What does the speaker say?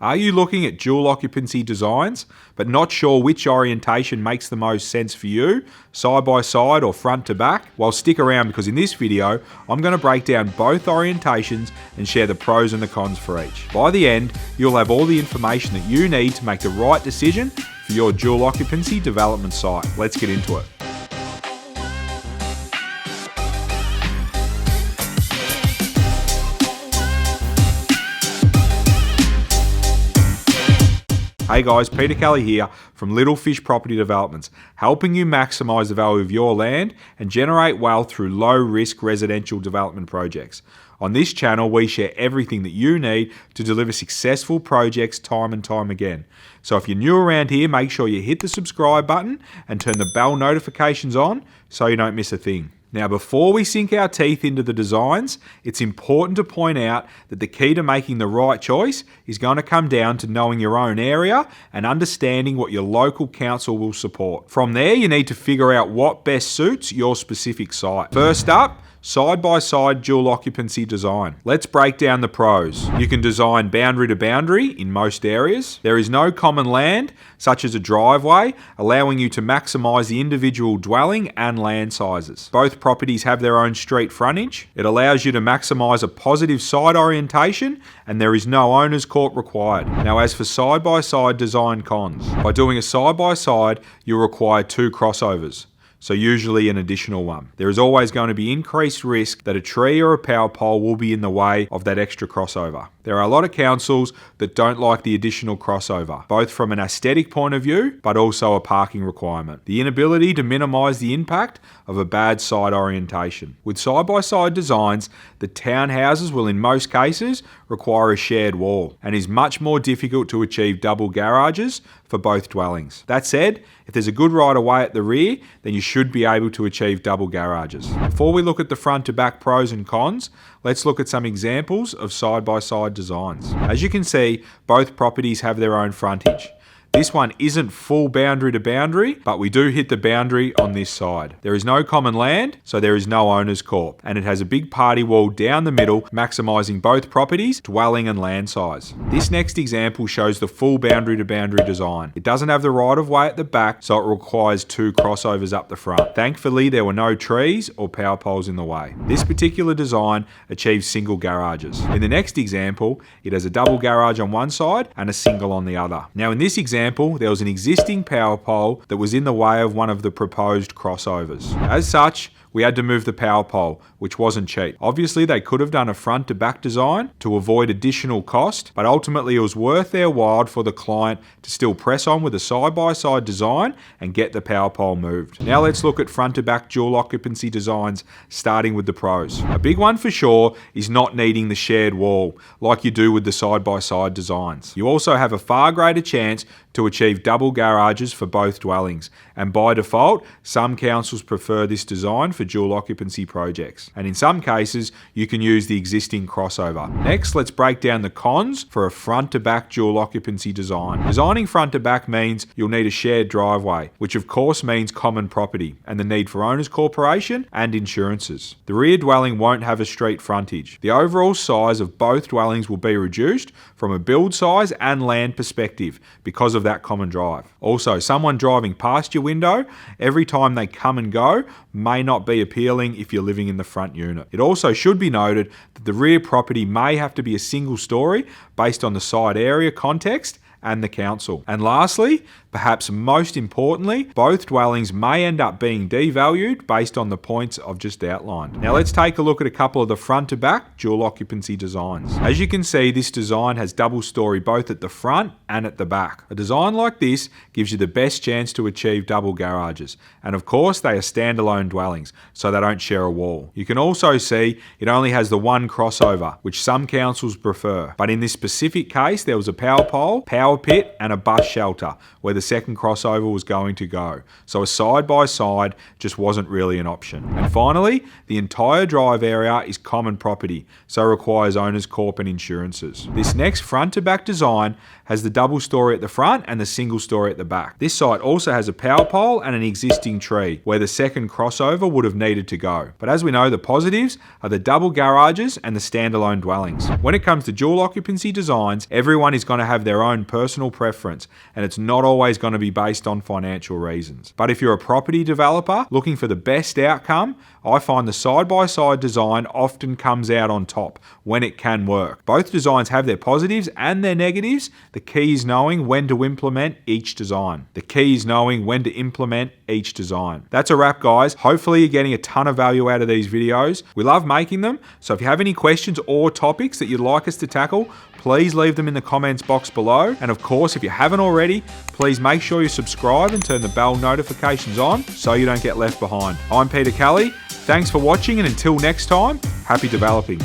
Are you looking at dual occupancy designs, but not sure which orientation makes the most sense for you, side by side or front to back? Well, stick around because in this video, I'm going to break down both orientations and share the pros and the cons for each. By the end, you'll have all the information that you need to make the right decision for your dual occupancy development site. Let's get into it. Hey guys, Peter Kelly here from Little Fish Property Developments, helping you maximise the value of your land and generate wealth through low-risk residential development projects. On this channel, we share everything that you need to deliver successful projects time and time again. So if you're new around here, make sure you hit the subscribe button and turn the bell notifications on so you don't miss a thing. Now, before we sink our teeth into the designs, it's important to point out that the key to making the right choice is going to come down to knowing your own area and understanding what your local council will support. From there, you need to figure out what best suits your specific site. First up, side-by-side dual occupancy design. Let's break down the pros. You can design boundary to boundary in most areas. There is no common land, such as a driveway, allowing you to maximise the individual dwelling and land sizes. Both properties have their own street frontage. It allows you to maximise a positive side orientation, and there is no owner's court required. Now, as for side-by-side design cons, by doing a side-by-side, you'll require two crossovers. So usually an additional one. There is always going to be increased risk that a tree or a power pole will be in the way of that extra crossover. There are a lot of councils that don't like the additional crossover, both from an aesthetic point of view, but also a parking requirement. The inability to minimise the impact of a bad side orientation. With side-by-side designs, the townhouses will in most cases require a shared wall and is much more difficult to achieve double garages for both dwellings. That said, if there's a good right of way at the rear, then you should be able to achieve double garages. Before we look at the front to back pros and cons, let's look at some examples of side-by-side designs. As you can see, both properties have their own frontage. This one isn't full boundary to boundary, but we do hit the boundary on this side. There is no common land, so there is no owner's corp, and it has a big party wall down the middle, maximising both properties, dwelling and land size. This next example shows the full boundary to boundary design. It doesn't have the right of way at the back, so it requires two crossovers up the front. Thankfully, there were no trees or power poles in the way. This particular design achieves single garages. In the next example, it has a double garage on one side and a single on the other. Now in this example, there was an existing power pole that was in the way of one of the proposed crossovers. As such, we had to move the power pole, which wasn't cheap. Obviously, they could have done a front to back design to avoid additional cost, but ultimately it was worth their while for the client to still press on with a side-by-side design and get the power pole moved. Now let's look at front to back dual occupancy designs, starting with the pros. A big one for sure is not needing the shared wall, like you do with the side-by-side designs. You also have a far greater chance to achieve double garages for both dwellings, and by default, some councils prefer this design for dual occupancy projects, and in some cases you can use the existing crossover. Next, let's break down the cons for a front to back dual occupancy design. Designing front to back means you'll need a shared driveway, which of course means common property and the need for owners corporation and insurances. The rear dwelling won't have a street frontage. The overall size of both dwellings will be reduced from a build size and land perspective because of that common drive. Also, someone driving past your window every time they come and go may not be appealing if you're living in the front unit. It also should be noted that the rear property may have to be a single story based on the site area context and the council. And lastly, perhaps most importantly, both dwellings may end up being devalued based on the points I've just outlined. Now let's take a look at a couple of the front to back dual occupancy designs. As you can see, this design has double story both at the front and at the back. A design like this gives you the best chance to achieve double garages. And of course, they are standalone dwellings, so they don't share a wall. You can also see it only has the one crossover, which some councils prefer. But in this specific case, there was a power pole, power pit, and a bus shelter, where the second crossover was going to go. So a side-by-side just wasn't really an option. And finally, the entire drive area is common property, so requires owner's corp and insurances. This next front-to-back design has the double story at the front and the single story at the back. This site also has a power pole and an existing tree where the second crossover would have needed to go. But as we know, the positives are the double garages and the standalone dwellings. When it comes to dual occupancy designs, everyone is going to have their own personal preference, and it's not always going to be based on financial reasons. But if you're a property developer looking for the best outcome, I find the side-by-side design often comes out on top when it can work. Both designs have their positives and their negatives. The key is knowing when to implement each design. That's a wrap, guys. Hopefully you're getting a ton of value out of these videos. We love making them, so if you have any questions or topics that you'd like us to tackle, please leave them in the comments box below. And of course, if you haven't already, please make sure you subscribe and turn the bell notifications on so you don't get left behind. I'm Peter Kelly. Thanks for watching, and until next time, happy developing.